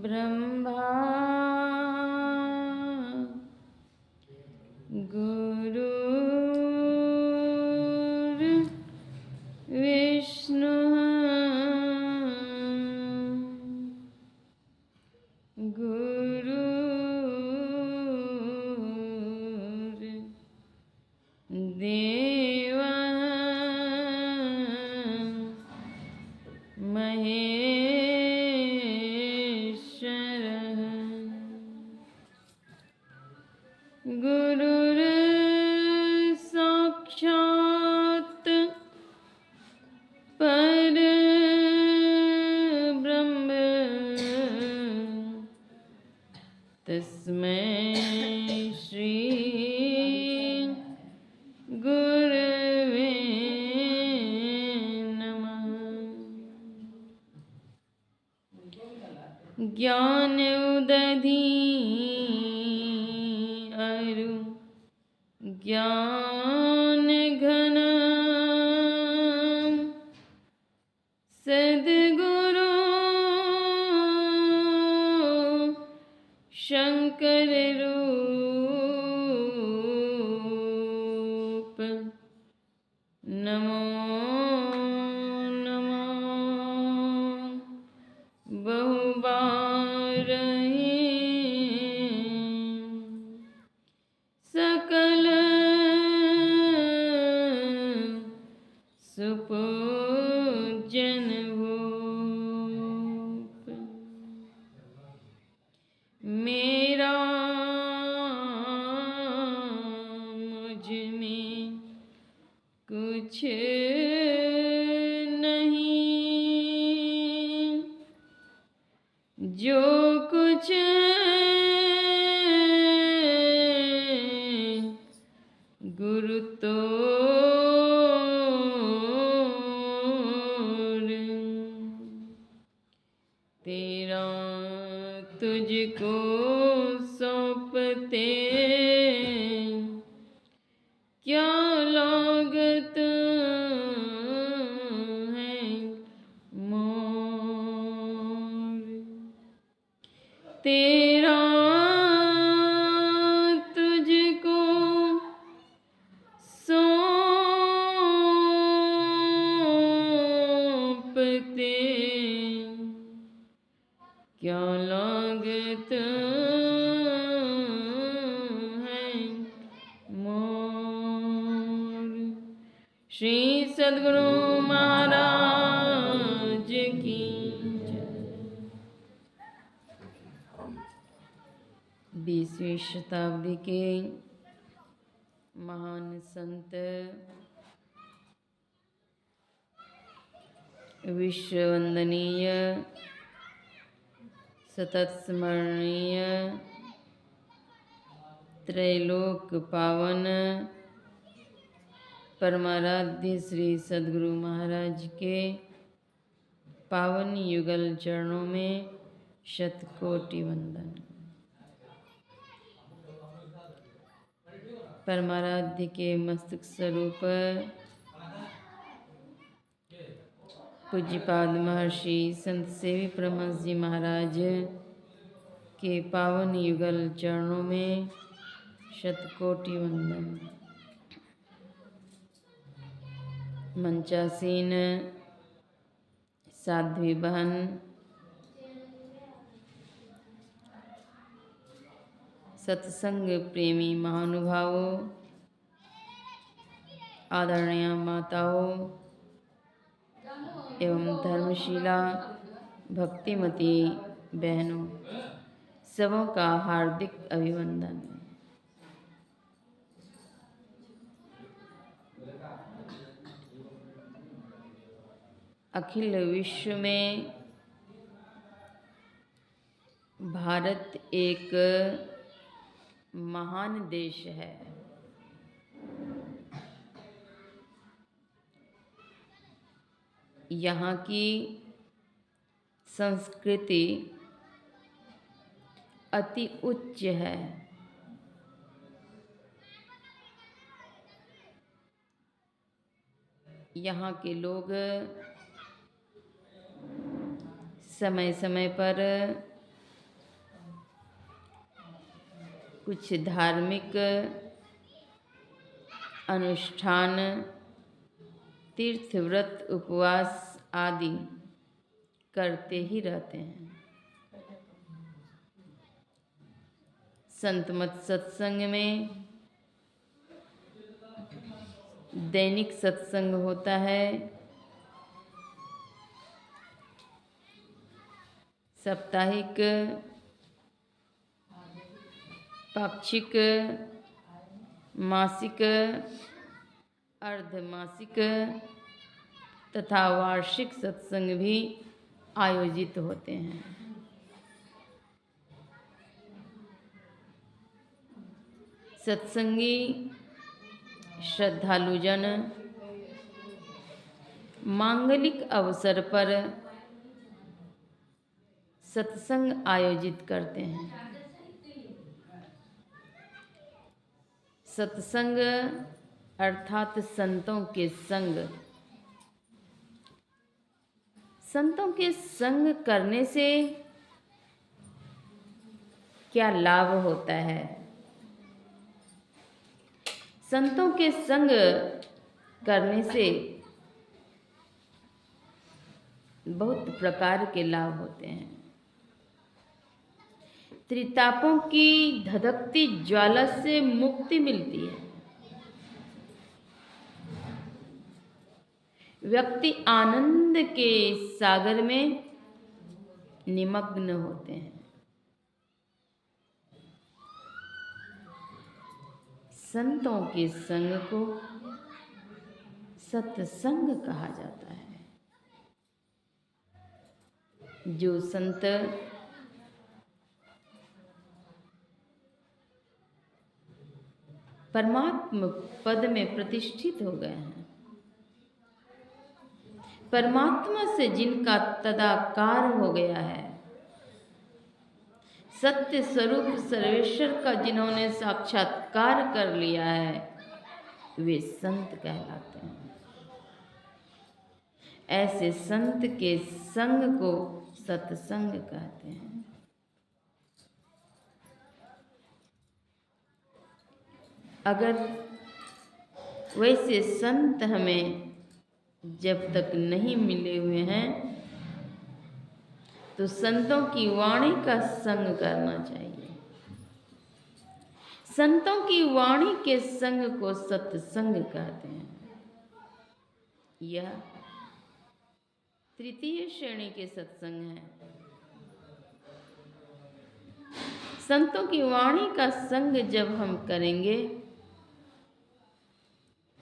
ब्रह्मा गुरुर्विष्णुः गुरुर्देवः महेश्वरः गुरुर्साक्षात् परब्रह्म तस्मै श्री गुरवे नमः। ज्ञान उदधि अरु ज्ञान घन सद्गुरु शंकर रूप नमो नमः। बहुबारहि सकल सुपूजन भूप मेरा मुझ में कुछ नहीं, जो कुछ गुरु तोर तेरा तुझको सौंपते क्या लागत है मोर। तेरा तुझको सौंपते क्या लागत है मोर। श्री सद्गुरु महाराज की जय। 20वीं शताब्दी के महान संत विश्ववंदनीय सतत स्मरणीय त्रैलोक पावन परमाराध्य श्री सद्गुरु महाराज के पावन युगल चरणों में शतकोटि वंदन। परमाराध्य के मस्तक स्वरूप पूज्यपाद महर्षि संत सेवी परमहंस जी महाराज के पावन युगल चरणों में शतकोटि वंदन। मंचासीन साध्वी बहन, सत्संग प्रेमी महानुभावों, आदरणीय माताओं एवं धर्मशीला भक्तिमती बहनों, सबों का हार्दिक अभिवंदन। अखिल विश्व में भारत एक महान देश है। यहाँ की संस्कृति अति उच्च है। यहाँ के लोग समय समय पर कुछ धार्मिक अनुष्ठान, तीर्थ व्रत, उपवास आदि करते ही रहते हैं। संत मत सत्संग में दैनिक सत्संग होता है, साप्ताहिक, पाक्षिक, मासिक, अर्धमासिक तथा वार्षिक सत्संग भी आयोजित होते हैं। सत्संगी श्रद्धालुजन मांगलिक अवसर पर सत्संग आयोजित करते हैं। सत्संग अर्थात संतों के संग। संतों के संग करने से क्या लाभ होता है? संतों के संग करने से बहुत प्रकार के लाभ होते हैं। त्रितापों की धधकती ज्वाला से मुक्ति मिलती है। व्यक्ति आनंद के सागर में निमग्न होते हैं। संतों के संग को सत्संग कहा जाता है। जो संत परमात्म पद में प्रतिष्ठित हो गए हैं, परमात्मा से जिनका तदाकार हो गया है, सत्य स्वरूप सर्वेश्वर का जिन्होंने साक्षात्कार कर लिया है, वे संत कहलाते हैं। ऐसे संत के संग को सत्संग कहते हैं। अगर वैसे संत हमें जब तक नहीं मिले हुए हैं तो संतों की वाणी का संग करना चाहिए। संतों की वाणी के संग को सत्संग कहते हैं। यह तृतीय श्रेणी के सत्संग है। संतों की वाणी का संग जब हम करेंगे,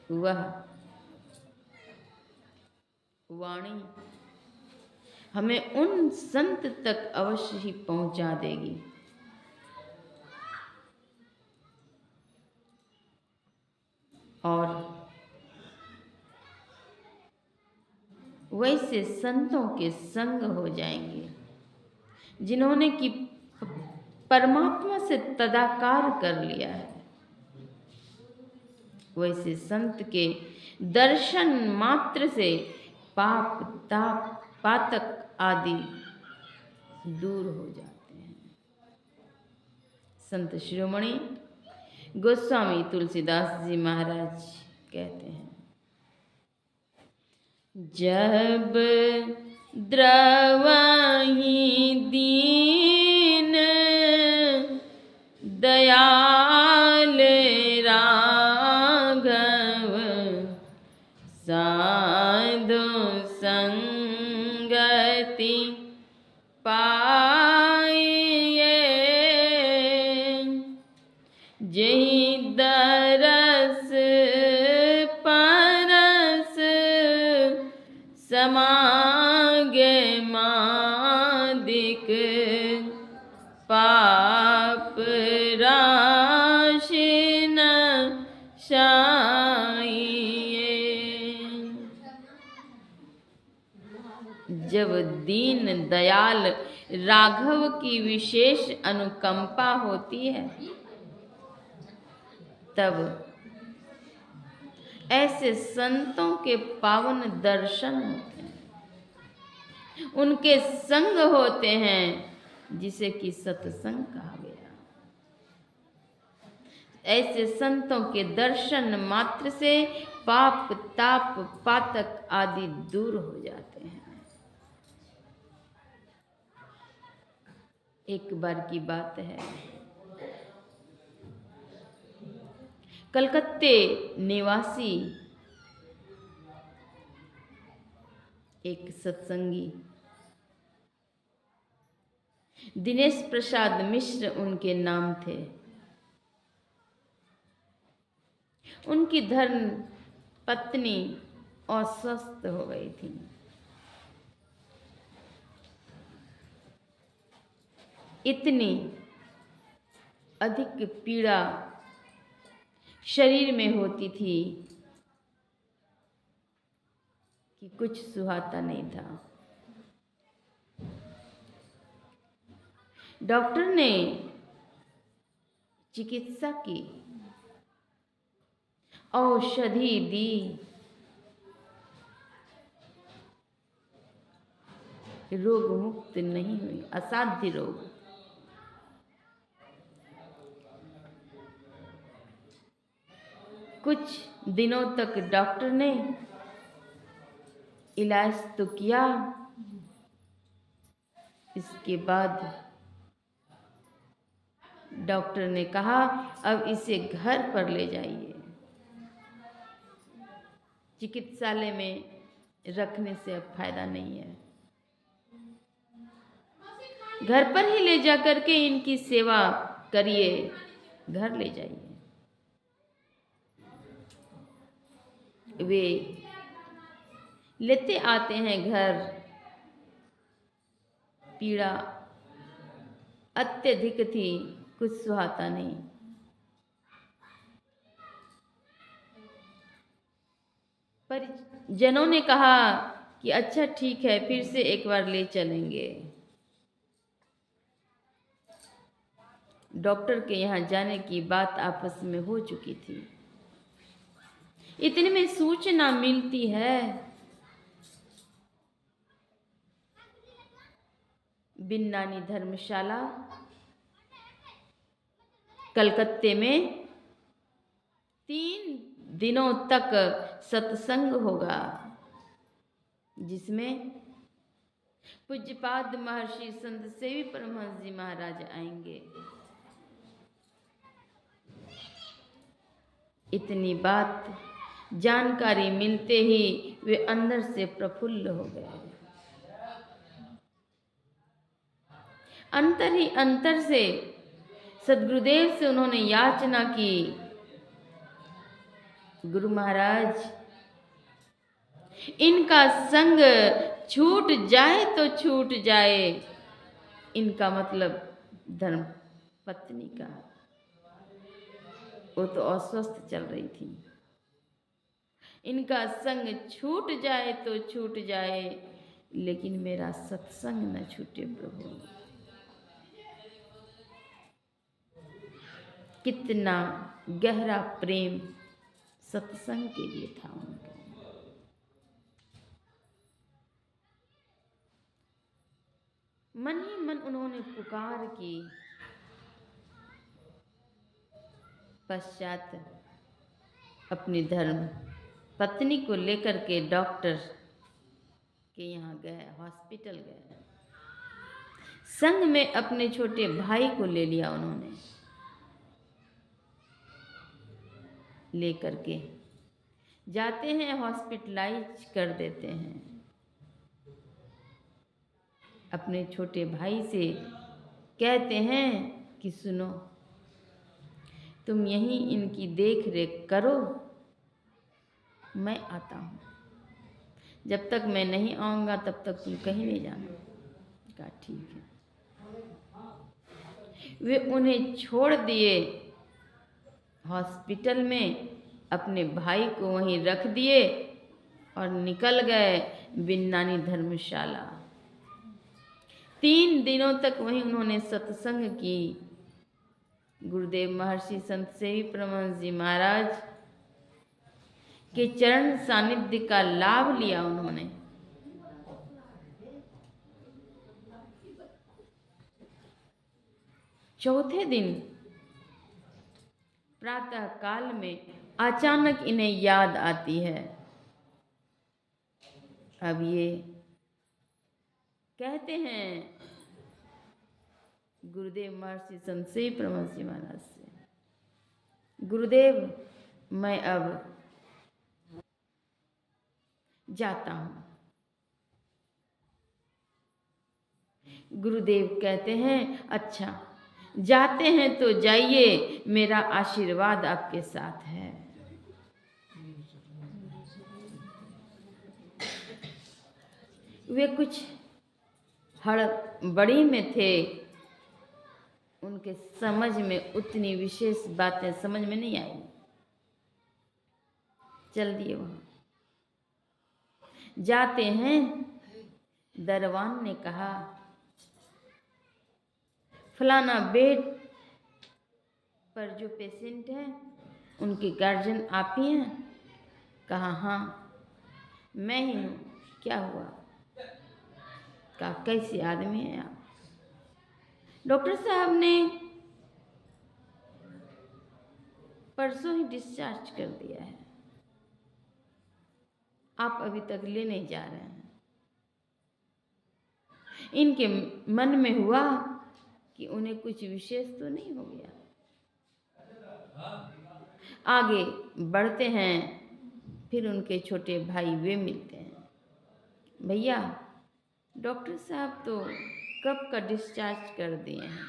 वह वाणी हमें उन संत तक अवश्य ही पहुंचा देगी। और वैसे संतों के संग हो जाएंगे जिन्होंने कि परमात्मा से तदाकार कर लिया है। वैसे संत के दर्शन मात्र से पाप, ताप, पातक आदि दूर हो जाते हैं। संत शिरोमणि गोस्वामी तुलसीदास जी महाराज कहते हैं, जब द्रवहि दीन दयाल राघव साधु संगति पाइए, जहि दरस परस समागे मादिक पाप राशि न शाइए। जब दीन दयाल राघव की विशेष अनुकंपा होती है, तब ऐसे संतों के पावन दर्शन होते हैं, उनके संग होते हैं जिसे कि सत्संग कहा गया। ऐसे संतों के दर्शन मात्र से पाप ताप पातक आदि दूर हो जाते हैं। एक बार की बात है, कलकत्ते निवासी एक सत्संगी दिनेश प्रसाद मिश्र उनके नाम थे। उनकी धर्म पत्नी अस्वस्थ हो गई थी। इतनी अधिक पीड़ा शरीर में होती थी कि कुछ सुहाता नहीं था। डॉक्टर ने चिकित्सा की, औषधि दी, रोग मुक्त नहीं हुई, असाध्य रोग। कुछ दिनों तक डॉक्टर ने इलाज तो किया, इसके बाद डॉक्टर ने कहा अब इसे घर पर ले जाइए, चिकित्सालय में रखने से अब फायदा नहीं है, घर पर ही ले जाकर के इनकी सेवा करिए, घर ले जाइए। वे लेते आते हैं घर, पीड़ा अत्यधिक थी, कुछ सुहाता नहीं। परिजनों ने कहा कि अच्छा ठीक है, फिर से एक बार ले चलेंगे। डॉक्टर के यहाँ जाने की बात आपस में हो चुकी थी। इतने में सूचना मिलती है बिन्नानी धर्मशाला कलकत्ते में 3 दिनों तक सत्संग होगा, जिसमें पूज्यपाद महर्षि संत सेवी परमहंस जी महाराज आएंगे। इतनी बात जानकारी मिलते ही वे अंदर से प्रफुल्ल हो गए। अंतर ही अंतर से सद्गुरुदेव से उन्होंने याचना की, गुरु महाराज इनका संग छूट जाए तो छूट जाए, इनका मतलब धर्म पत्नी का, वो तो अस्वस्थ चल रही थी, इनका संग छूट जाए तो छूट जाए, लेकिन मेरा सत्संग न छूटे प्रभु। कितना गहरा प्रेम सत्संग के लिए था उनका। मन ही मन उन्होंने पुकार की। पश्चात अपनी धर्म पत्नी को लेकर के डॉक्टर के यहाँ गए, हॉस्पिटल गए। संग में अपने छोटे भाई को ले लिया उन्होंने, लेकर के जाते हैं, हॉस्पिटलाइज कर देते हैं। अपने छोटे भाई से कहते हैं कि सुनो, तुम यहीं इनकी देख रेख करो, मैं आता हूँ, जब तक मैं नहीं आऊँगा तब तक तुम कहीं नहीं जाना। कहा ठीक है। वे उन्हें छोड़ दिए हॉस्पिटल में, अपने भाई को वहीं रख दिए और निकल गए बिन्नानी धर्मशाला। 3 दिनों तक वहीं उन्होंने सत्संग की। गुरुदेव महर्षि संत सेवी परमहंस जी महाराज के चरण सानिध्य का लाभ लिया उन्होंने। चौथे दिन प्रातः काल में अचानक इन्हें याद आती है। अब ये कहते हैं गुरुदेव महर्षि संतसेवी परमहंस महाराज से, गुरुदेव मैं अब जाता हूं। गुरुदेव कहते हैं अच्छा जाते हैं तो जाइए, मेरा आशीर्वाद आपके साथ है। वे कुछ हड़बड़ी में थे, उनके समझ में उतनी विशेष बातें समझ में नहीं आई, चल दिए वहां। जाते हैं, दरवान ने कहा फलाना बेड पर जो पेशेंट है उनके गार्जियन आप ही हैं? कहा हाँ मैं ही हूँ, क्या हुआ? कहा कैसे आदमी हैं आप? डॉक्टर साहब ने परसों ही डिस्चार्ज कर दिया है, आप अभी तक ले नहीं जा रहे हैं। इनके मन में हुआ कि उन्हें कुछ विशेष तो नहीं हो गया। आगे बढ़ते हैं, फिर उनके छोटे भाई वे मिलते हैं। भैया डॉक्टर साहब तो कब का डिस्चार्ज कर दिए हैं,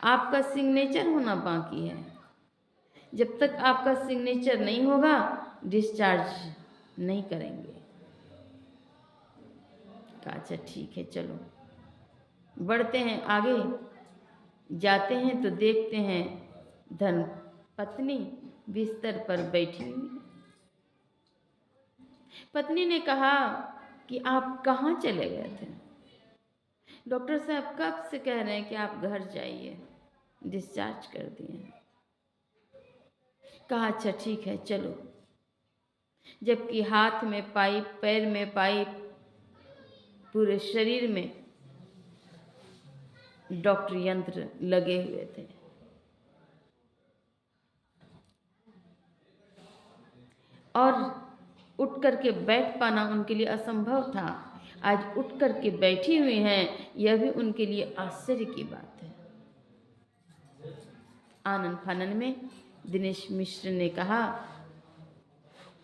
आपका सिग्नेचर होना बाकी है, जब तक आपका सिग्नेचर नहीं होगा डिस्चार्ज नहीं करेंगे। कहा अच्छा ठीक है चलो। बढ़ते हैं आगे, जाते हैं तो देखते हैं धर्म पत्नी बिस्तर पर बैठी हुई। पत्नी ने कहा कि आप कहाँ चले गए थे? डॉक्टर साहब कब से कह रहे हैं कि आप घर जाइए, डिस्चार्ज कर दिए हैं। कहा अच्छा ठीक है चलो। जबकि हाथ में पाइप, पैर में पाइप, पूरे शरीर में डॉक्टर यंत्र लगे हुए थे। और उठ करके बैठ पाना उनके लिए असंभव था। आज उठ करके बैठी हुई हैं, यह भी उनके लिए आश्चर्य की बात है। आनन फानन में दिनेश मिश्र ने कहा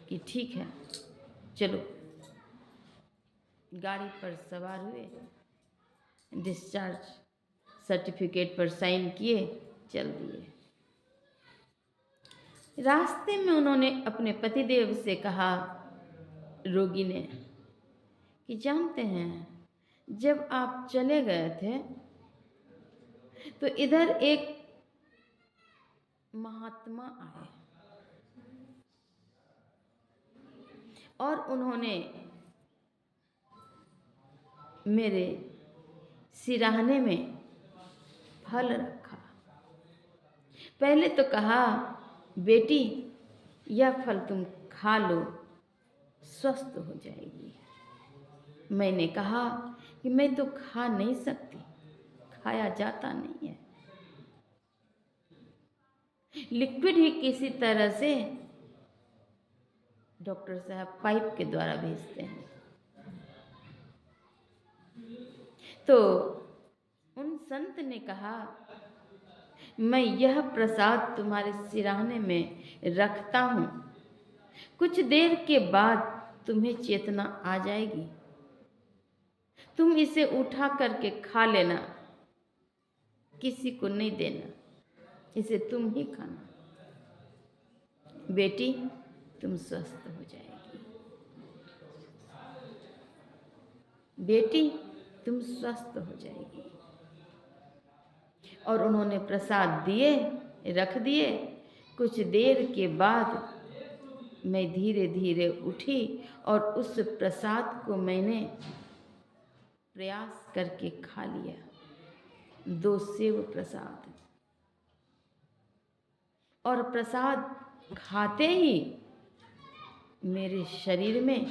कि ठीक है चलो। गाड़ी पर सवार हुए, डिस्चार्ज सर्टिफिकेट पर साइन किए, चल दिए। रास्ते में उन्होंने अपने पतिदेव से कहा, रोगी ने, कि जानते हैं जब आप चले गए थे तो इधर एक महात्मा आए और उन्होंने मेरे सिराहने में फल रखा। पहले तो कहा बेटी यह फल तुम खा लो, स्वस्थ हो जाएगी। मैंने कहा कि मैं तो खा नहीं सकती, खाया जाता नहीं है। लिक्विड ही किसी तरह से डॉक्टर साहब पाइप के द्वारा भेजते हैं। तो उन संत ने कहा मैं यह प्रसाद तुम्हारे सिराहने में रखता हूँ, कुछ देर के बाद तुम्हें चेतना आ जाएगी, तुम इसे उठा करके खा लेना, किसी को नहीं देना, इसे तुम ही खाना। बेटी तुम स्वस्थ हो जाएगी, बेटी तुम स्वस्थ हो जाएगी। और उन्होंने प्रसाद दिए, रख दिए। कुछ देर के बाद मैं धीरे धीरे उठी और उस प्रसाद को मैंने प्रयास करके खा लिया। 2 सेव प्रसाद। और प्रसाद खाते ही मेरे शरीर में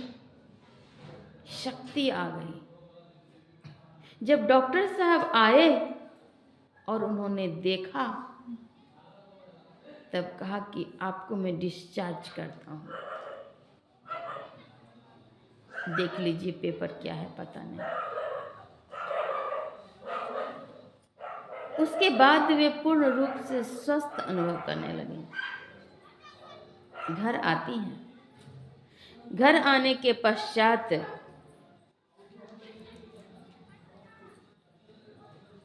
शक्ति आ गई। जब डॉक्टर साहब आए और उन्होंने देखा, तब कहा कि आपको मैं डिस्चार्ज करता हूँ। देख लीजिए पेपर क्या है, पता नहीं। उसके बाद वे पूर्ण रूप से स्वस्थ अनुभव करने लगी। घर आती हैं। घर आने के पश्चात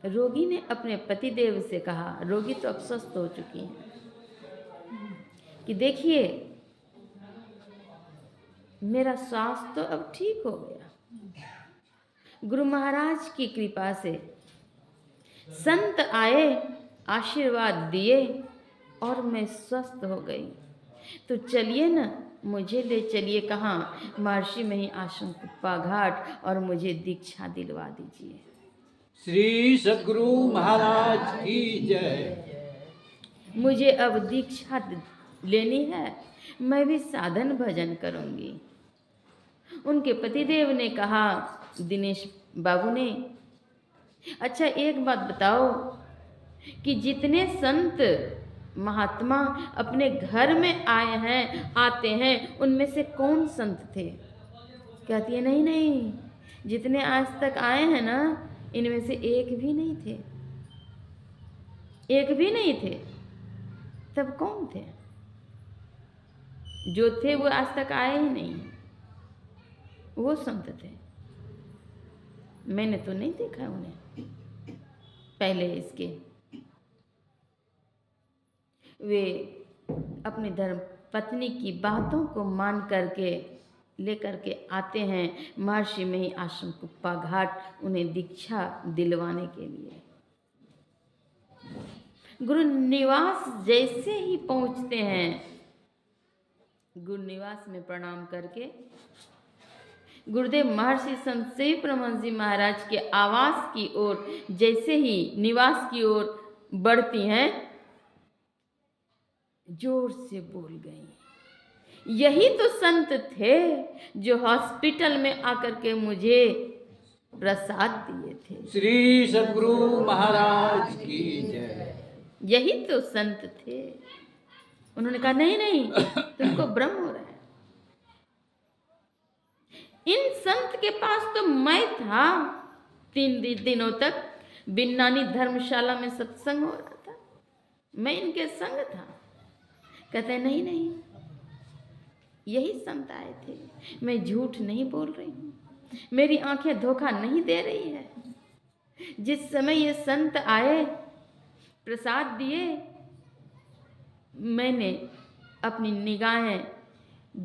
रोगी ने अपने पतिदेव से कहा, रोगी तो अब स्वस्थ हो चुकी हैं, कि देखिए मेरा स्वास्थ्य तो अब ठीक हो गया। गुरु महाराज की कृपा से संत आए, आशीर्वाद दिए और मैं स्वस्थ हो गई। तो चलिए ना, मुझे ले चलिए। कहाँ? महर्षि मही आश्रम कुप्पा घाट, और मुझे दीक्षा दिलवा दीजिए। श्री सद्गुरु महाराज की जय। मुझे अब दीक्षा लेनी है, मैं भी साधन भजन करूंगी। उनके पतिदेव ने कहा, दिनेश बाबू ने, अच्छा एक बात बताओ कि जितने संत महात्मा अपने घर में आते हैं, उनमें से कौन संत थे? कहती है, नहीं नहीं, जितने आज तक आए हैं ना, इनमें से एक भी नहीं थे, एक भी नहीं थे। तब कौन थे? जो थे वो आज तक आए ही नहीं, वो संत थे। मैंने तो नहीं देखा उन्हें पहले इसके। वे अपनी धर्म पत्नी की बातों को मान करके लेकर के आते हैं महर्षि मही आश्रम कुप्पा घाट, उन्हें दीक्षा दिलवाने के लिए। गुरु निवास जैसे ही पहुंचते हैं, गुरु निवास में प्रणाम करके गुरुदेव महर्षि संत सेवी परमहंस जी महाराज के आवास की ओर जैसे ही निवास की ओर बढ़ती हैं, जोर से बोल गई, यही तो संत थे जो हॉस्पिटल में आकर के मुझे प्रसाद दिए थे। श्री सद्गुरु महाराज की जय। यही तो संत थे। उन्होंने कहा, नहीं नहीं, तुमको भ्रम हो रहा है। इन संत के पास तो मैं था। 3 दिनों तक बिन्नानी धर्मशाला में सत्संग हो रहा था, मैं इनके संग था। कहते हैं, नहीं नहीं, यही संत आए थे, मैं झूठ नहीं बोल रही हूँ, मेरी आंखें धोखा नहीं दे रही है। जिस समय ये संत आए, प्रसाद दिए, मैंने अपनी निगाहें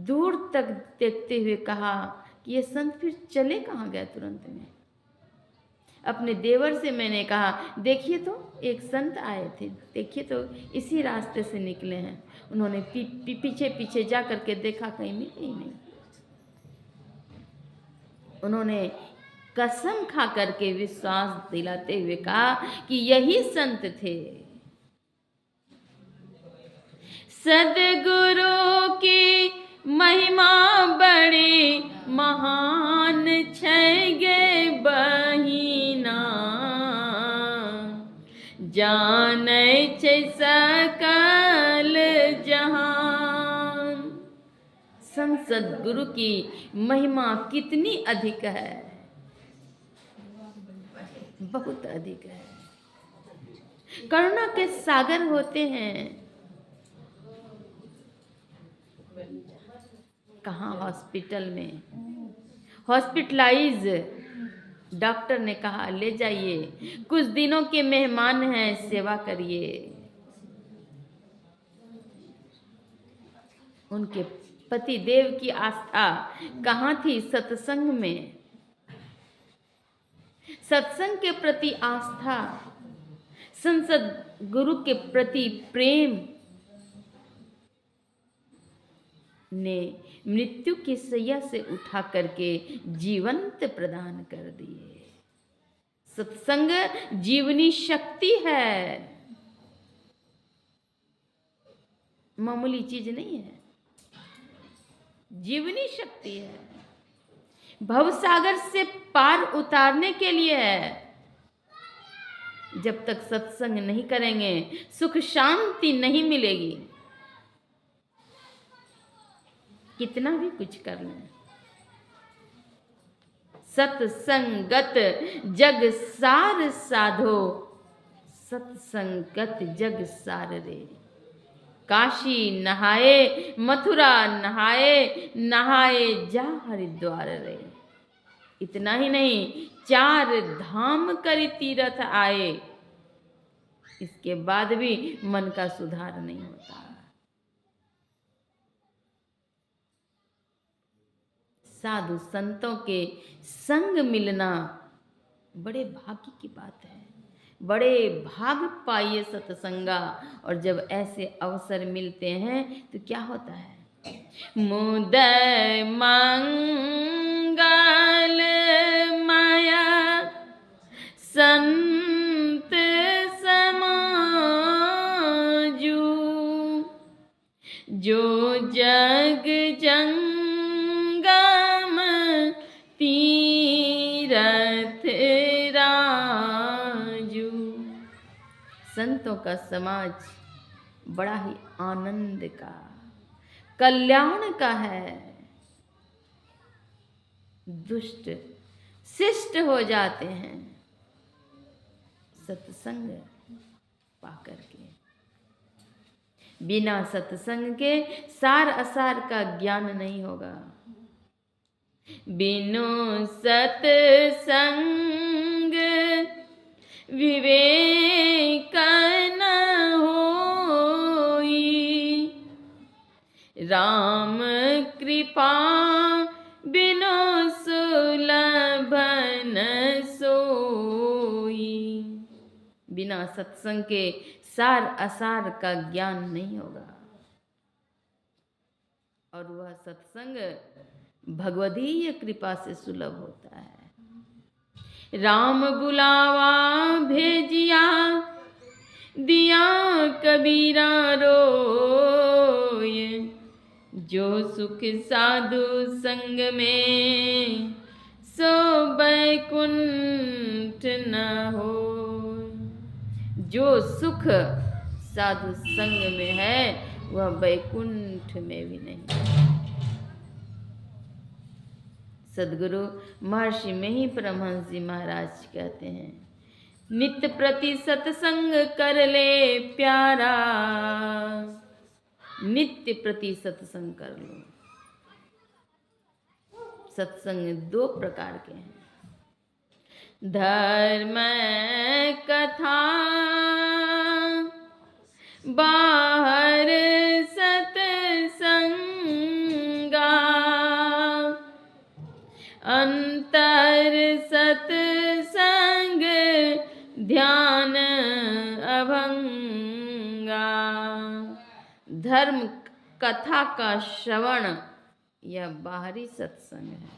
दूर तक देखते हुए कहा कि ये संत फिर चले कहाँ गए तुरंत में। अपने देवर से मैंने कहा, देखिए तो एक संत आए थे, देखिए तो इसी रास्ते से निकले हैं। उन्होंने पीछे पीछे जा करके देखा, कहीं मिले ही नहीं। उन्होंने कसम खा करके विश्वास दिलाते हुए कहा कि यही संत थे। सद्गुरु की महिमा बड़ी महान छै गे बहिना, जानै छै सकल जहान। संत सद्गुरु की महिमा कितनी अधिक है, बहुत अधिक है। करुणा के सागर होते हैं। कहाँ? हॉस्पिटल में हॉस्पिटलाइज। डॉक्टर ने कहा, ले जाइए, कुछ दिनों के मेहमान हैं, सेवा करिए। उनके पति देव की आस्था कहाँ थी? सत्संग में। सत्संग के प्रति आस्था, संसद गुरु के प्रति प्रेम ने मृत्यु की सैया से उठा करके जीवंत प्रदान कर दिए। सत्संग जीवनी शक्ति है, मामूली चीज नहीं है। जीवनी शक्ति है, भवसागर से पार उतारने के लिए है। जब तक सत्संग नहीं करेंगे सुख शांति नहीं मिलेगी, कितना भी कुछ कर लें। सत्संगत जग सार साधो, सत्संगत जग सार रे। काशी नहाए मथुरा नहाए, नहाए जा हरिद्वार रे। इतना ही नहीं, 4 धाम कर तीरथ आए, इसके बाद भी मन का सुधार नहीं होता। साधु संतों के संग मिलना बड़े भाग्य की बात है, बड़े भाग पाइए सत्संगा। और जब ऐसे अवसर मिलते हैं तो क्या होता है, मुदय मंगल माया संत समाजू, जो जग जंगम तीरथ राजू। संतों का समाज बड़ा ही आनंद का, कल्याण का है। दुष्ट शिष्ट हो जाते हैं सत्संग पाकर के। बिना सत्संग के सार असार का ज्ञान नहीं होगा। बिनु सत्संग विवेक न होई, राम कृपा बिनु सुलभ न सोई। बिना सत्संग के सार असार का ज्ञान नहीं होगा, और वह सत्संग भगवदीय कृपा से सुलभ होता है। राम बुलावा भेजिया, दिया कबीरा रोय, जो सुख साधु संग में, सो बैकुंठ न हो। जो सुख साधु संग में है वह बैकुंठ में भी नहीं। सदगुरु महर्षि में ही परमहंस जी महाराज कहते हैं, नित्य प्रति सत्संग कर ले प्यारा। नित्य प्रति सत्संग कर लो। सत्संग 2 प्रकार के हैं, धर्म कथा बाहर सत्संगा, अंतर सत्संग ध्यान अभंगा। धर्म कथा का श्रवण यह बाहरी सत्संग है,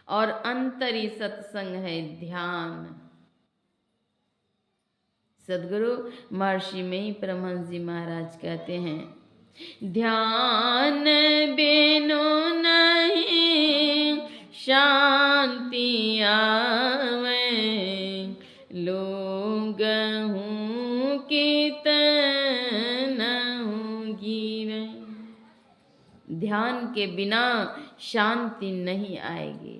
और अंतरी सत्संग है ध्यान। सदगुरु महर्षि में ही परमहंस जी महाराज कहते हैं, ध्यान बिनु नहीं शांति आवे, लोग हूँ कीर्तन हूँ गीवे। ध्यान के बिना शांति नहीं आएगी।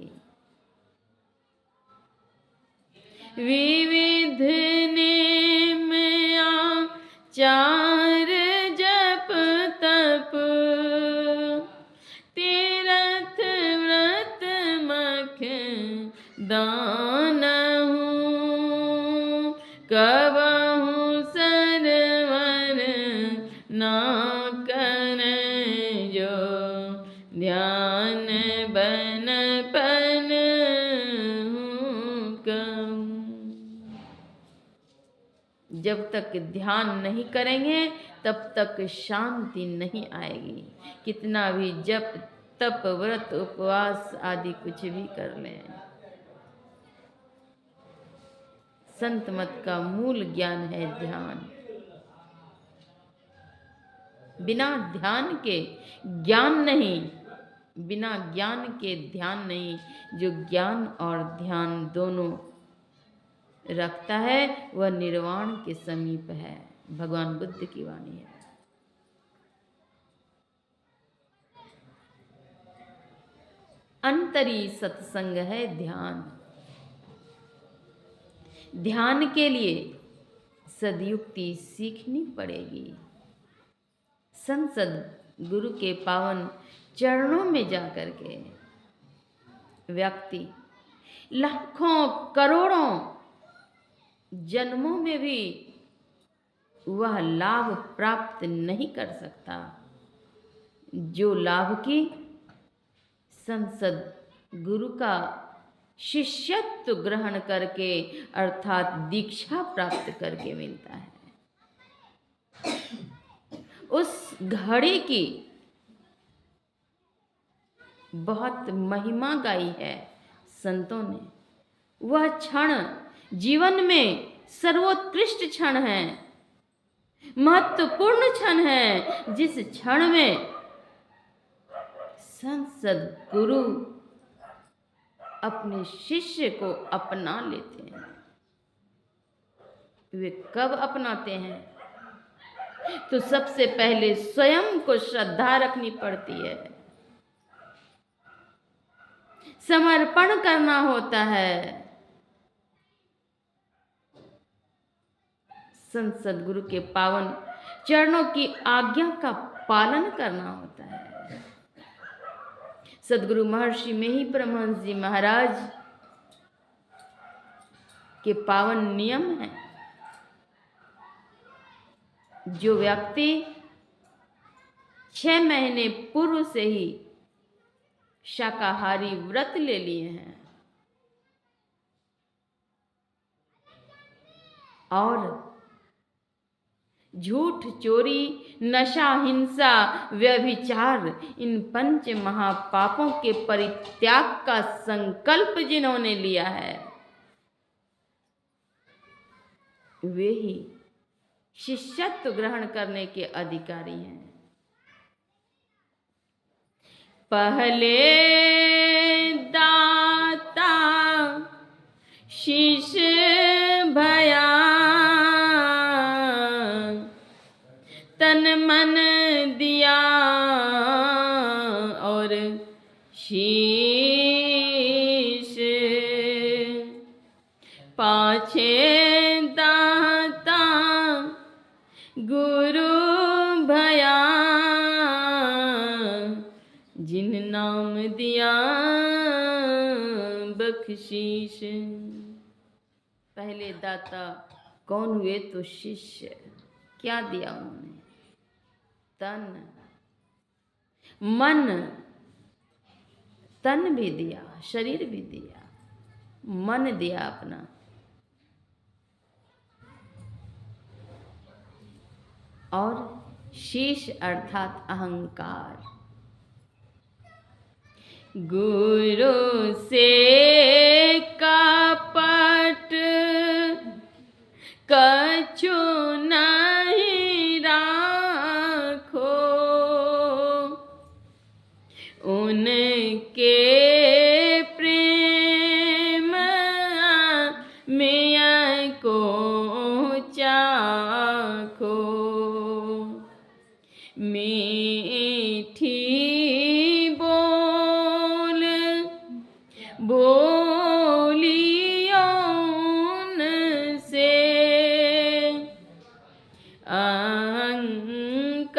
विविध नेम आचार जप तप, तीरथ व्रत मख दान हूँ, कबहु सरवर ना कर जो, ध्यान बन पन कहूँ। जब तक ध्यान नहीं करेंगे तब तक शांति नहीं आएगी। कितना भी जप तप व्रत उपवास आदि कुछ भी कर लें, संत मत का मूल ज्ञान है ध्यान। बिना ध्यान के ज्ञान नहीं, बिना ज्ञान के ध्यान नहीं। जो ज्ञान और ध्यान दोनों रखता है वह निर्वाण के समीप है। भगवान बुद्ध की वाणी है। अंतरी सत्संग है ध्यान। ध्यान के लिए सदयुक्ति सीखनी पड़ेगी। संसद गुरु के पावन चरणों में जाकर के व्यक्ति लाखों करोड़ों जन्मों में भी वह लाभ प्राप्त नहीं कर सकता जो लाभ की संसद गुरु का शिष्यत्व ग्रहण करके अर्थात दीक्षा प्राप्त करके मिलता है। उस घड़ी की बहुत महिमा गाई है संतों ने। वह क्षण जीवन में सर्वोत्कृष्ट क्षण है, महत्वपूर्ण क्षण है, जिस क्षण में संसद गुरु अपने शिष्य को अपना लेते हैं। वे कब अपनाते हैं? तो सबसे पहले स्वयं को श्रद्धा रखनी पड़ती है, समर्पण करना होता है। संसद गुरु के पावन चरणों की आज्ञा का पालन करना होता है। सदगुरु महर्षि में ही परमहंस जी महाराज के पावन नियम हैं। जो व्यक्ति 6 महीने पूर्व से ही शाकाहारी व्रत ले लिए हैं और झूठ, चोरी, नशा, हिंसा, व्यभिचार इन 5 महापापों के परित्याग का संकल्प जिन्होंने लिया है वे ही शिष्यत्व ग्रहण करने के अधिकारी हैं। पहले दाता शिष्य भया, तन मन दिया और शीश पाछे दाता गुरु भया, जिन नाम दिया बख्शीश। पहले दाता कौन हुए? तो शिष्य। क्या दिया उन्होंने? तन, मन, तन भी दिया, शरीर भी दिया, मन दिया अपना। और शीश अर्थात अहंकार। गुरु से कपट कछु नहीं राखो, उनके प्रेम में को चाखो। मीठी बोल बोलियों से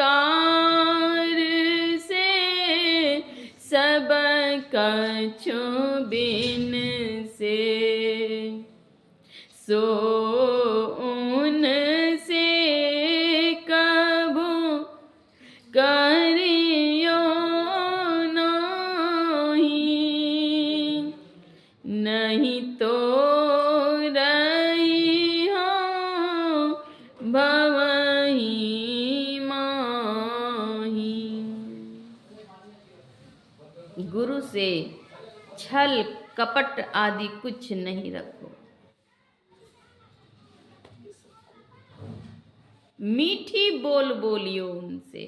अहंकार से सब कछु बिन से, सो उनसे कबू करियो नहीं तो रही हो भवही माही। गुरु से छल कपट आदि कुछ नहीं रखो। मीठी बोल बोलियो उनसे।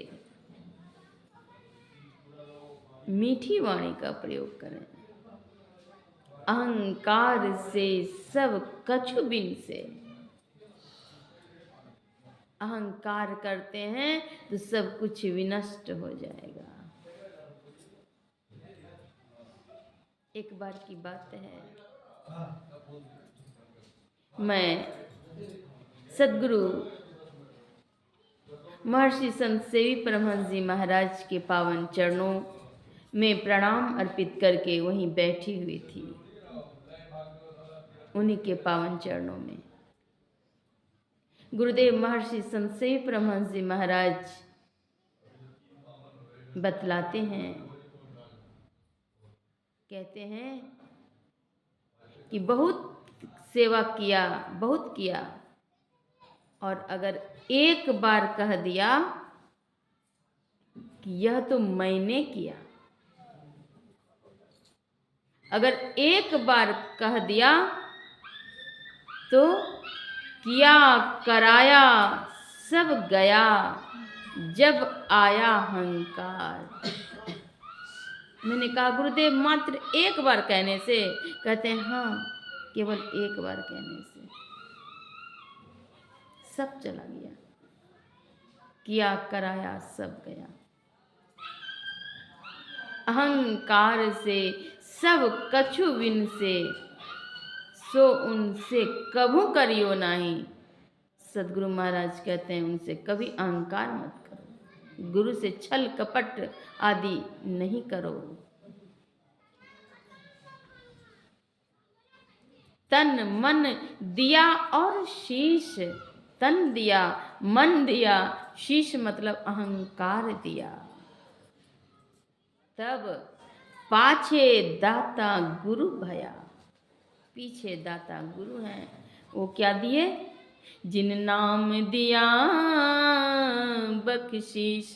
मीठी वाणी का प्रयोग करें। अहंकार से सब कछु बिन से। अहंकार करते हैं तो सब कुछ विनष्ट हो जाएगा। एक बार की बात है, मैं सद्गुरु महर्षि संत सेवी परमहंस जी महाराज के पावन चरणों में प्रणाम अर्पित करके वहीं बैठी हुई थी, उन्हीं के पावन चरणों में। गुरुदेव महर्षि संत सेवी परमहंस जी महाराज बतलाते हैं, कहते हैं कि बहुत सेवा किया, बहुत किया, और अगर एक बार कह दिया कि यह तो मैंने किया, अगर एक बार कह दिया तो किया कराया सब गया, जब आया अहंकार। मैंने कहा गुरुदेव मात्र एक बार कहने से? कहते हैं हाँ, केवल एक बार कहने से सब चला गया, किया कराया सब गया। अहंकार से सब कछु बिन से, सो उनसे कभू करियो नहीं। सदगुरु महाराज कहते हैं उनसे कभी अहंकार मत करो, गुरु से छल कपट आदि नहीं करो। तन मन दिया और शीश, तन दिया, मन दिया, शीश मतलब अहंकार दिया, तब पाछे दाता गुरु भया। पीछे दाता गुरु हैं, वो क्या दिए? जिन नाम दिया बख्शीश,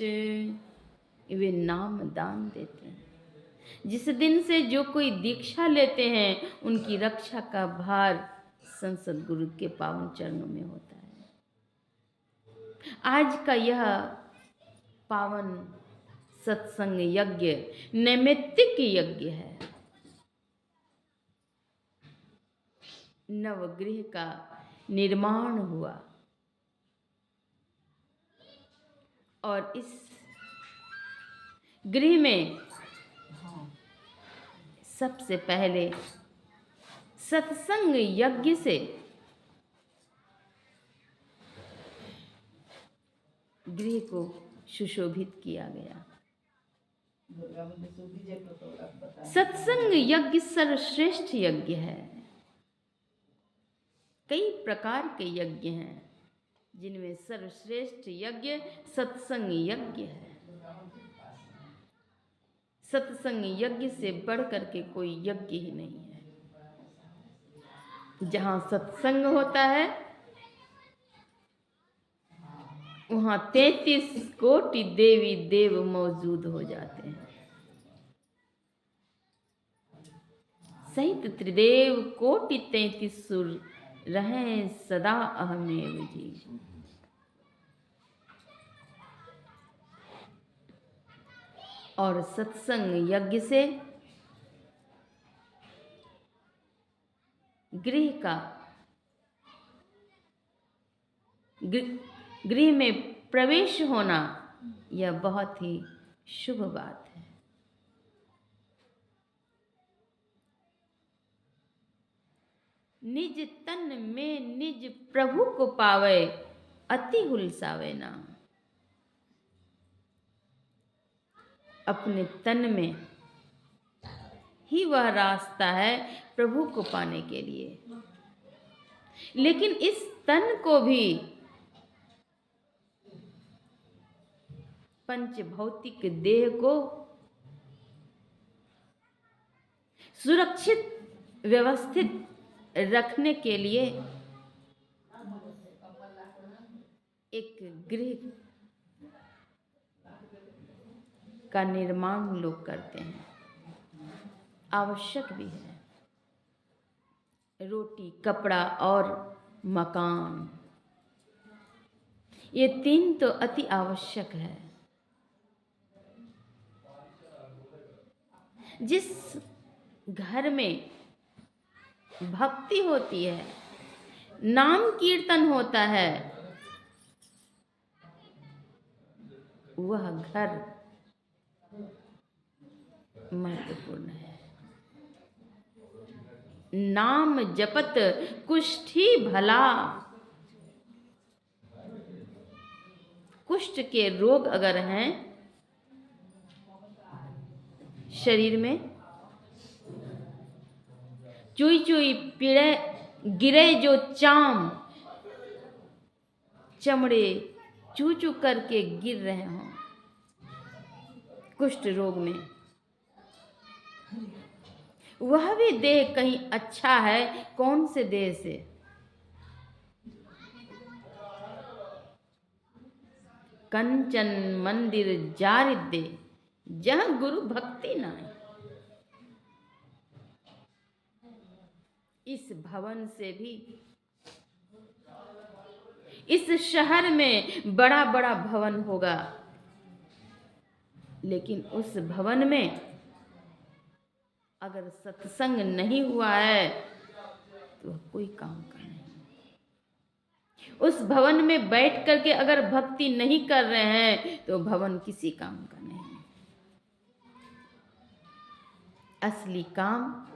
वे नाम दान देते हैं। जिस दिन से जो कोई दीक्षा लेते हैं उनकी रक्षा का भार संसद गुरु के पावन चरणों में होता है। आज का यह पावन सत्संग यज्ञ नैमित्तिक यज्ञ है। नवगृह का निर्माण हुआ और इस गृह में सबसे पहले सत्संग यज्ञ से गृह को सुशोभित किया गया। सत्संग यज्ञ सर्वश्रेष्ठ यज्ञ है। कई प्रकार के यज्ञ हैं, जिनमें सर्वश्रेष्ठ यज्ञ सत्संग यज्ञ है। सत्संग यज्ञ से बढ़ करके कोई यज्ञ ही नहीं है। जहाँ सत्संग होता है वहाँ 33 कोटि देवी देव मौजूद हो जाते हैं। सहित त्रिदेव कोटि 33 सुर रहें सदा अहमेव जी। और सत्संग यज्ञ से गृह में प्रवेश होना यह बहुत ही शुभ बात है। निज तन में निज प्रभु को पावे, अति हुलसावे ना। अपने तन में ही वह रास्ता है प्रभु को पाने के लिए, लेकिन इस तन को भी पंच भौतिक देह को सुरक्षित व्यवस्थित रखने के लिए एक गृह का निर्माण लोग करते हैं, आवश्यक भी है। रोटी, कपड़ा और मकान, ये 3 तो अति आवश्यक है। जिस घर में भक्ति होती है, नाम कीर्तन होता है, वह घर महत्वपूर्ण है। नाम जपत कुष्ठी भला। कुष्ठ के रोग अगर हैं शरीर में, चुई चुई पीड़े गिरे जो चाम, चमड़े चू चू करके गिर रहे हों कुष्ठ रोग में, वह भी देह कहीं अच्छा है। कौन से देह से? कंचन मंदिर जारित दे, जहां गुरु भक्ति नाई। इस भवन से भी, इस शहर में बड़ा बड़ा भवन होगा, लेकिन उस भवन में अगर सत्संग नहीं हुआ है तो कोई काम का नहीं। उस भवन में बैठ करके अगर भक्ति नहीं कर रहे हैं तो भवन किसी काम का नहीं। असली काम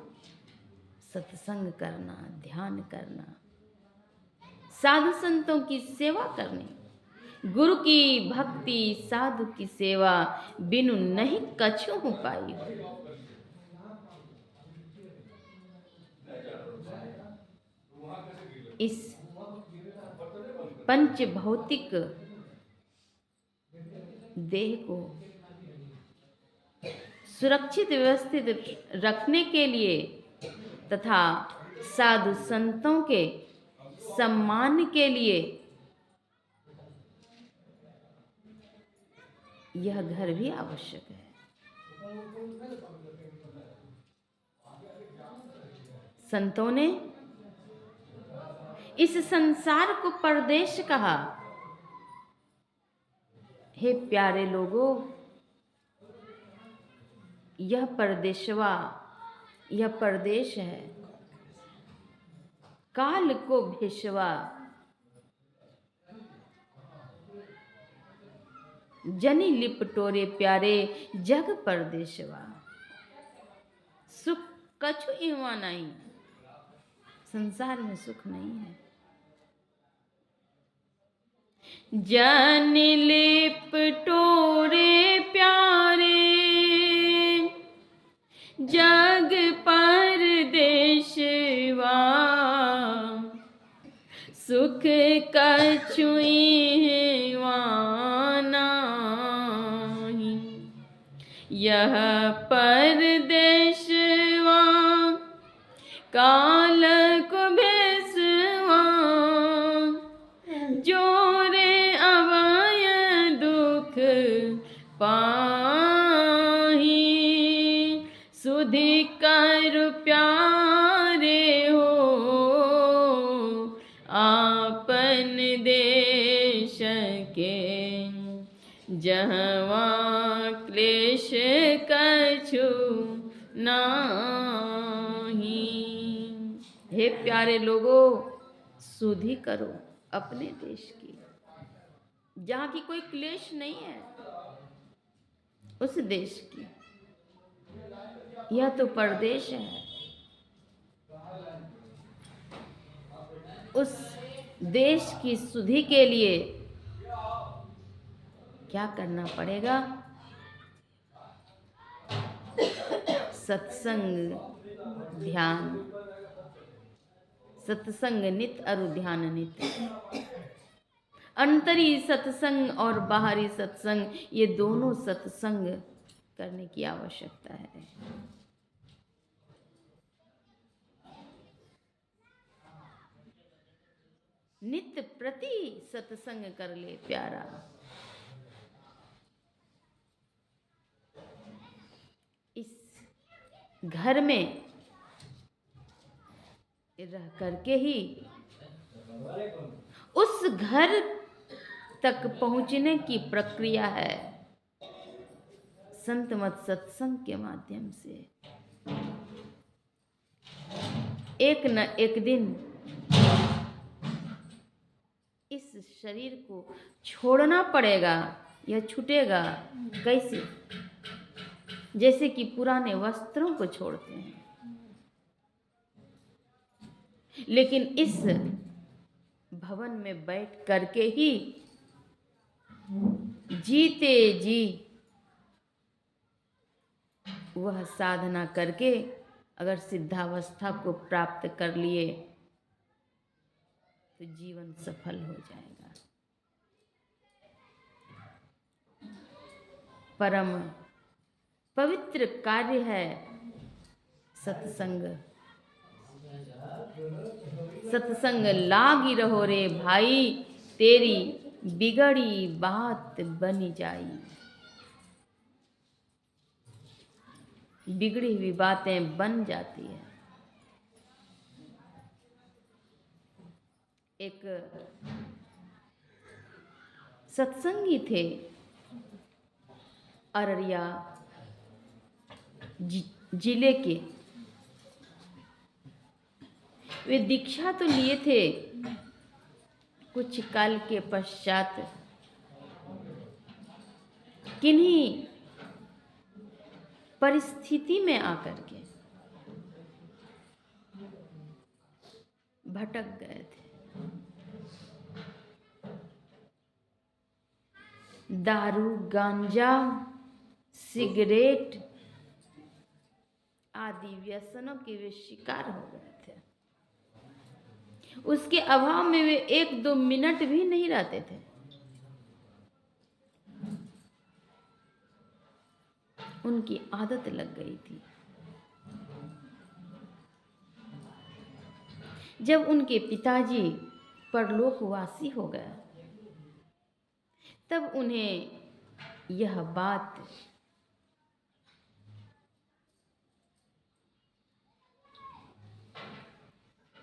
सत्संग करना, ध्यान करना, साधु संतों की सेवा करनी। गुरु की भक्ति, साधु की सेवा, बिनु नहीं कछु हो पाई। इस पंच भौतिक देह को सुरक्षित व्यवस्थित रखने के लिए तथा साधु संतों के सम्मान के लिए यह घर भी आवश्यक है। संतों ने इस संसार को परदेश कहा। हे प्यारे लोगों, यह परदेशवा, यह परदेश है। काल को भेषवा, जनी लिपटोरे प्यारे, जग परदेशवा। सुख कछु इवा नहीं, संसार में सुख नहीं है। जन लिपटोरे प्यारे, जग परदेशवा। सुख कछु इवा नहीं, यह परदेशवा। काल को भेषवा, जोरे अवय दुख पाही। सुधि कर प्यारे हो, आपन देश के। जहवा क्लेश कछु नाही। हे प्यारे लोगों, सुधि करो अपने देश की, जहाँ की कोई क्लेश नहीं है, उस देश की। यह तो परदेश है। उस देश की सुधि के लिए क्या करना पड़ेगा? सत्संग, ध्यान। सत्संग नित अरु ध्यान नित। अंतरी सत्संग और बाहरी सत्संग, ये दोनों सत्संग करने की आवश्यकता है। नित्य प्रति सत्संग कर ले प्यारा। इस घर में रह करके ही उस घर तक पहुंचने की प्रक्रिया है, संत मत सत्संग के माध्यम से। एक न एक दिन इस शरीर को छोड़ना पड़ेगा या छूटेगा। कैसे? जैसे कि पुराने वस्त्रों को छोड़ते हैं। लेकिन इस भवन में बैठ करके ही जीते जी वह साधना करके अगर सिद्धावस्था को प्राप्त कर लिए तो जीवन सफल हो जाएगा। परम पवित्र कार्य है सत्संग। सत्संग लागी रहो रे भाई, तेरी बिगड़ी बात बनी जाई। बिगड़ी हुई बातें बन जाती है। एक सत्संगी थे अररिया जिले के। वे दीक्षा तो लिए थे, कुछ काल के पश्चात किन्हीं परिस्थिति में आकर के भटक गए थे। दारू, गांजा, सिगरेट आदि व्यसनों के वे शिकार हो गए थे। उसके अभाव में वे 1-2 मिनट भी नहीं रहते थे। उनकी आदत लग गई थी। जब उनके पिताजी परलोकवासी हो गए तब उन्हें यह बात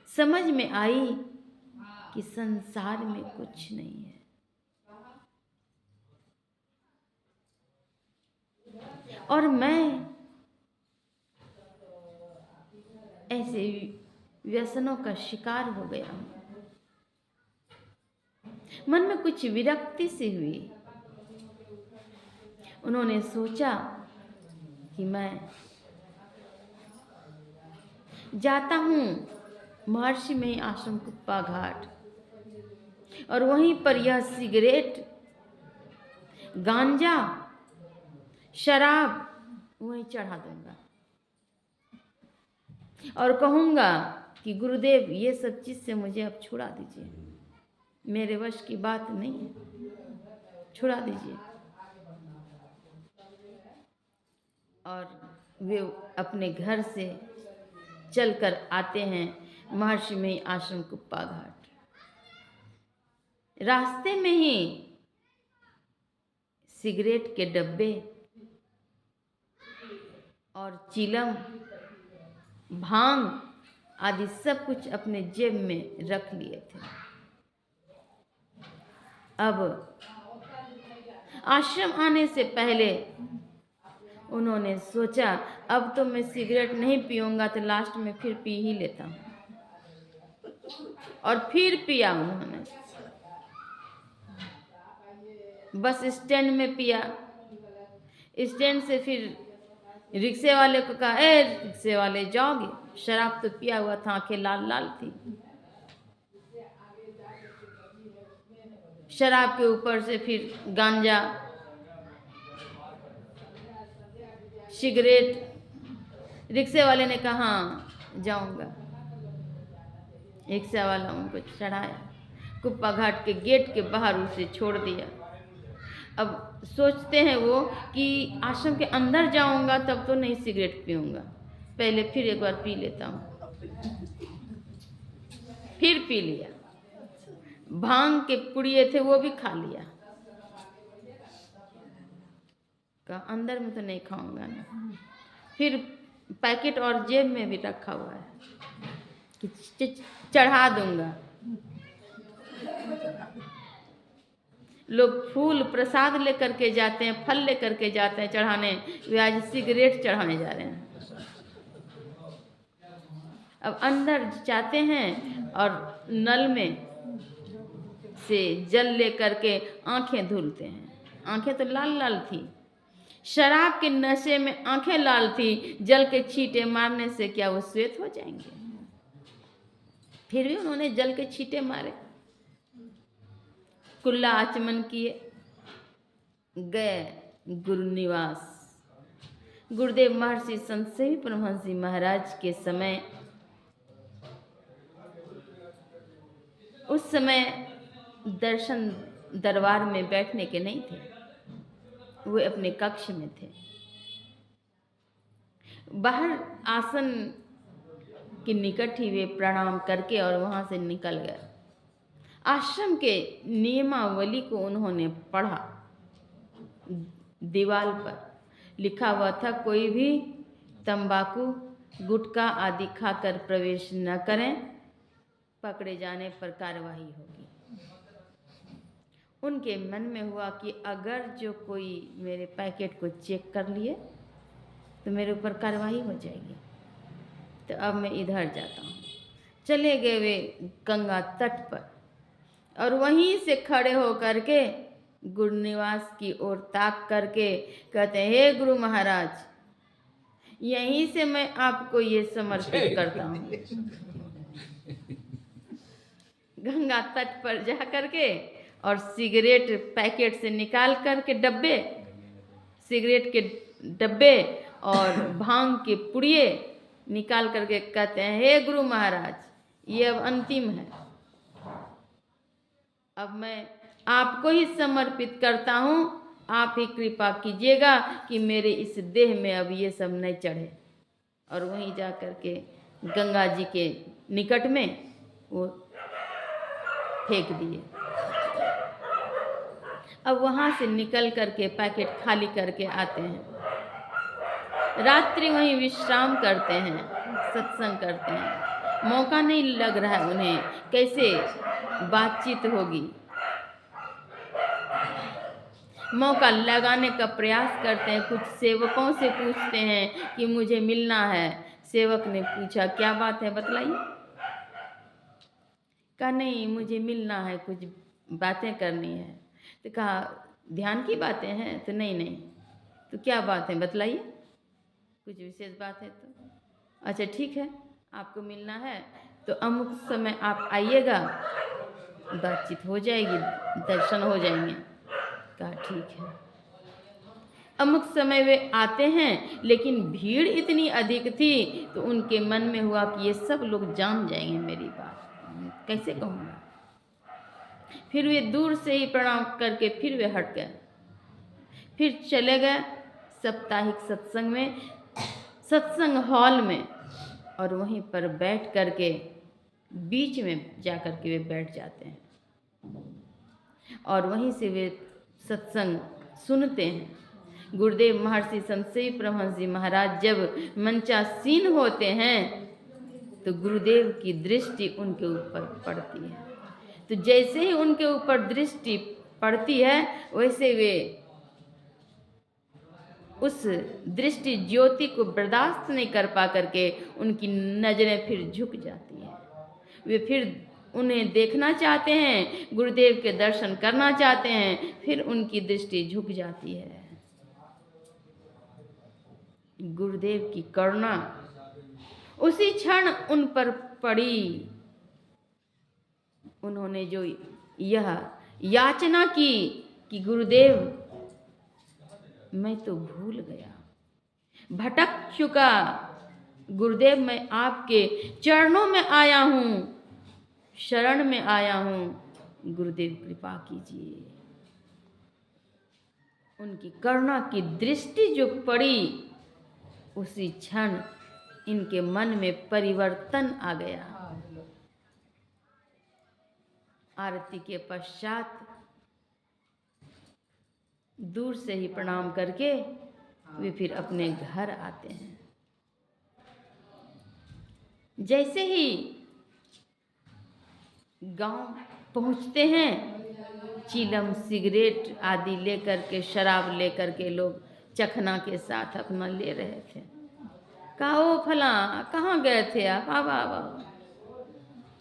समझ में आई कि संसार में कुछ नहीं है। और मैं ऐसे व्यसनों का शिकार हो गया हूं। मन में कुछ विरक्ति सी हुई। उन्होंने सोचा कि मैं जाता हूं महर्षि में आश्रम कुप्पा घाट और वहीं पर यह सिगरेट, गांजा, शराब वहीं चढ़ा दूंगा और कहूंगा कि गुरुदेव ये सब चीज से मुझे अब छुड़ा दीजिए, मेरे वश की बात नहीं है, छुड़ा दीजिए। और वे अपने घर से चलकर आते हैं महर्षि में आश्रम कुप्पा घाट। रास्ते में ही सिगरेट के डब्बे और चिलम, भांग आदि सब कुछ अपने जेब में रख लिए थे। अब आश्रम आने से पहले उन्होंने सोचा अब तो मैं सिगरेट नहीं पीऊंगा तो लास्ट में फिर पी ही लेता हूं। और फिर पिया उन्होंने। बस स्टैंड में पिया। स्टैंड से फिर रिक्शे वाले को कहा, ए रिक्शे वाले जाओगे? शराब तो पिया हुआ था, आंखें लाल लाल थी। शराब के ऊपर से फिर गांजा, सिगरेट। रिक्शे वाले ने कहा हाँ जाऊंगा। रिक्शा वाला उनको चढ़ाया, कुप्पा घाट के गेट के बाहर उसे छोड़ दिया। अब सोचते हैं वो कि आश्रम के अंदर जाऊंगा तब तो नहीं सिगरेट पीऊंगा, पहले फिर एक बार पी लेता हूँ। फिर पी लिया। भांग के पुड़िए थे वो भी खा लिया। कहा अंदर में तो नहीं खाऊंगा ना। फिर पैकेट और जेब में भी रखा हुआ है कि चढ़ा दूंगा। लोग फूल प्रसाद लेकर के जाते हैं, फल लेकर के जाते हैं चढ़ाने, वे आज सिगरेट चढ़ाने जा रहे हैं। अब अंदर जाते हैं और नल में से जल लेकर के आंखें धुलते हैं। आंखें तो लाल लाल थी, शराब के नशे में आंखें लाल थी, जल के छींटे मारने से क्या वो श्वेत हो जाएंगे? फिर भी उन्होंने जल के छींटे मारे, कुल्ला आचमन किए, गए गुरु निवास। गुरुदेव महर्षि संत सेवी परमहंस जी महाराज के समय, उस समय दर्शन दरबार में बैठने के नहीं थे, वे अपने कक्ष में थे। बाहर आसन के निकट ही वे प्रणाम करके और वहां से निकल गए। आश्रम के नियमावली को उन्होंने पढ़ा। दीवार पर लिखा हुआ था, कोई भी तंबाकू गुटखा आदि खाकर प्रवेश न करें, पकड़े जाने पर कार्रवाई होगी। उनके मन में हुआ कि अगर जो कोई मेरे पैकेट को चेक कर लिए तो मेरे ऊपर कार्रवाई हो जाएगी, तो अब मैं इधर जाता हूँ। चले गए वे गंगा तट पर और वहीं से खड़े होकर के गुरु निवास की ओर ताक करके कहते हैं, हे गुरु महाराज, यहीं से मैं आपको ये समर्पित करता हूँ। गंगा तट पर जा करके और सिगरेट पैकेट से निकाल करके डब्बे, सिगरेट के डब्बे और भांग के पुड़िए निकाल करके कहते हैं, हे गुरु महाराज, ये अब अंतिम है, अब मैं आपको ही समर्पित करता हूँ, आप ही कृपा कीजिएगा कि मेरे इस देह में अब ये सब नहीं चढ़े। और वहीं जा करके गंगा जी के निकट में वो फेंक दिए। अब वहाँ से निकल करके पैकेट खाली करके आते हैं, रात्रि वहीं विश्राम करते हैं, सत्संग करते हैं। मौका नहीं लग रहा है उन्हें, कैसे बातचीत होगी। मौका लगाने का प्रयास करते हैं, कुछ सेवकों से पूछते हैं कि मुझे मिलना है। सेवक ने पूछा, क्या बात है बतलाइए। कहा, नहीं मुझे मिलना है, कुछ बातें करनी है। तो कहा, ध्यान की बातें हैं? तो नहीं। तो क्या बात है बतलाइए, कुछ विशेष बात है तो। अच्छा ठीक है, आपको मिलना है तो अमुक समय आप आइएगा, बातचीत हो जाएगी, दर्शन हो जाएंगे। कहा ठीक है। अमुक समय वे आते हैं, लेकिन भीड़ इतनी अधिक थी तो उनके मन में हुआ कि ये सब लोग जान जाएंगे मेरी बात, कैसे कहूँगा। फिर वे दूर से ही प्रणाम करके फिर वे हट गए। फिर चले गए साप्ताहिक सत्संग में, सत्संग हॉल में, और वहीं पर बैठ करके बीच में जा कर के वे बैठ जाते हैं और वहीं से वे सत्संग सुनते हैं। गुरुदेव महर्षि संत सेवी परमहंस जी महाराज जब मंचासीन होते हैं तो गुरुदेव की दृष्टि उनके ऊपर पड़ती है। तो जैसे ही उनके ऊपर दृष्टि पड़ती है वैसे वे उस दृष्टि ज्योति को बर्दाश्त नहीं कर पा करके उनकी नजरें फिर झुक जाती हैं। वे फिर उन्हें देखना चाहते हैं, गुरुदेव के दर्शन करना चाहते हैं, फिर उनकी दृष्टि झुक जाती है। गुरुदेव की करुणा उसी क्षण उन पर पड़ी। उन्होंने जो यह याचना की कि गुरुदेव मैं तो भूल गया, भटक चुका, गुरुदेव मैं आपके चरणों में आया हूँ, शरण में आया हूँ, गुरुदेव कृपा कीजिए। उनकी करुणा की दृष्टि जो पड़ी उसी क्षण इनके मन में परिवर्तन आ गया। आरती के पश्चात दूर से ही प्रणाम करके वे फिर अपने घर आते हैं। जैसे ही गांव पहुंचते हैं, चीलम सिगरेट आदि लेकर के, शराब लेकर के लोग चखना के साथ अपना ले रहे थे। कहा ओ फला कहाँ गए थे आप, अब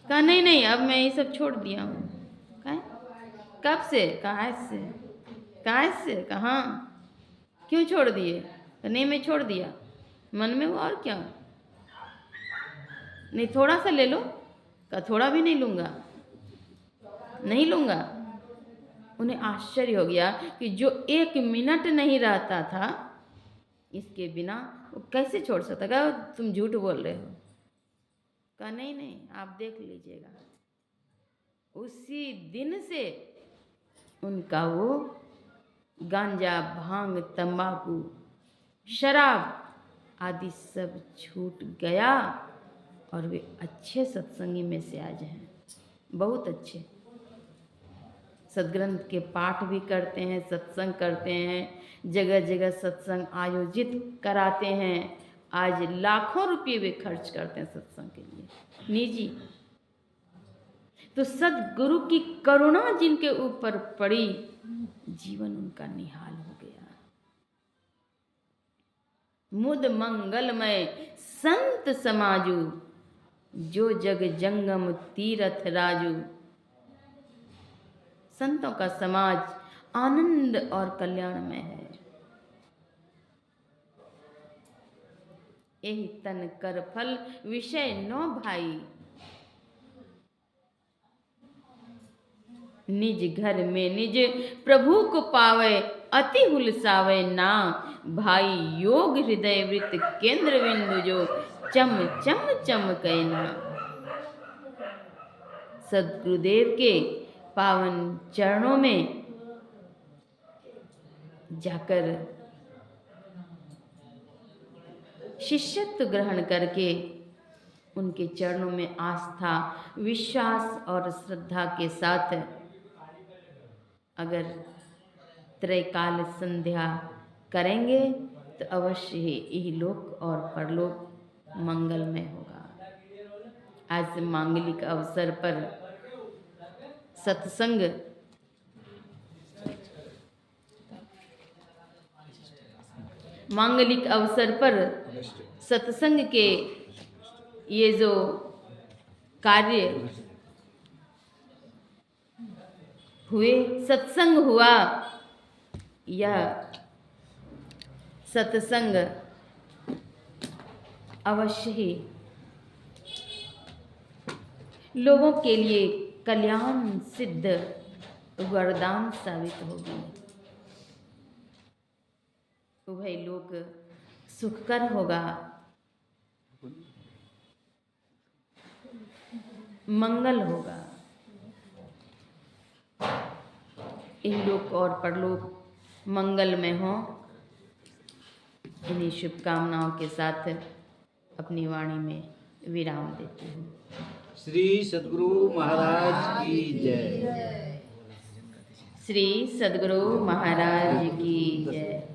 कहा नहीं नहीं अब मैं ये सब छोड़ दिया हूँ। कब से, कहाँ से, कहाँ, क्यों छोड़ दिए? नहीं मैं छोड़ दिया, मन में वो और क्या, नहीं थोड़ा सा ले लो, का थोड़ा भी नहीं लूँगा, नहीं लूँगा। उन्हें आश्चर्य हो गया कि जो 1 मिनट नहीं रहता था इसके बिना वो कैसे छोड़ सकता। कहा तुम झूठ बोल रहे हो। कहा नहीं नहीं आप देख लीजिएगा। उसी दिन से उनका वो गांजा, भांग, तंबाकू, शराब आदि सब छूट गया और वे अच्छे सत्संगी में से आज हैं, बहुत अच्छे। सदग्रंथ के पाठ भी करते हैं, सत्संग करते हैं, जगह जगह सत्संग आयोजित कराते हैं। आज लाखों रुपये वे खर्च करते हैं सत्संग के लिए, निजी। तो सदगुरु की करुणा जिनके ऊपर पड़ी, जीवन उनका निहाल हो गया। मुद मंगलमय संत समाजू, जो जग जंगम तीरथ राजू। संतों का समाज आनंद और कल्याणमय है। यही तन कर फल विषय नो भाई, निज घर में निज प्रभु को पावे, अति हुलसावे ना भाई। योग हृदय वृत्त केंद्र बिंदु, जो चम चम चमके ना। सद्गुरुदेव के पावन चरणों में जाकर शिष्यत्व ग्रहण करके उनके चरणों में आस्था, विश्वास और श्रद्धा के साथ अगर त्रैकाल संध्या करेंगे तो अवश्य ही इहलोक और परलोक मंगलमय होगा। आज मांगलिक अवसर पर सत्संग मांगलिक अवसर पर सत्संग के ये जो कार्य हुए, सत्संग हुआ, यह सत्संग अवश्य ही लोगों के लिए कल्याण सिद्ध वरदान साबित होगी। उभय लोक सुखकर होगा, मंगल होगा। इहलोक और परलोक मंगलमय हो, इन्हीं शुभकामनाओं के साथ अपनी वाणी में विराम देती हूँ। श्री सद्गुरु महाराज की जय। श्री सद्गुरु महाराज की जय।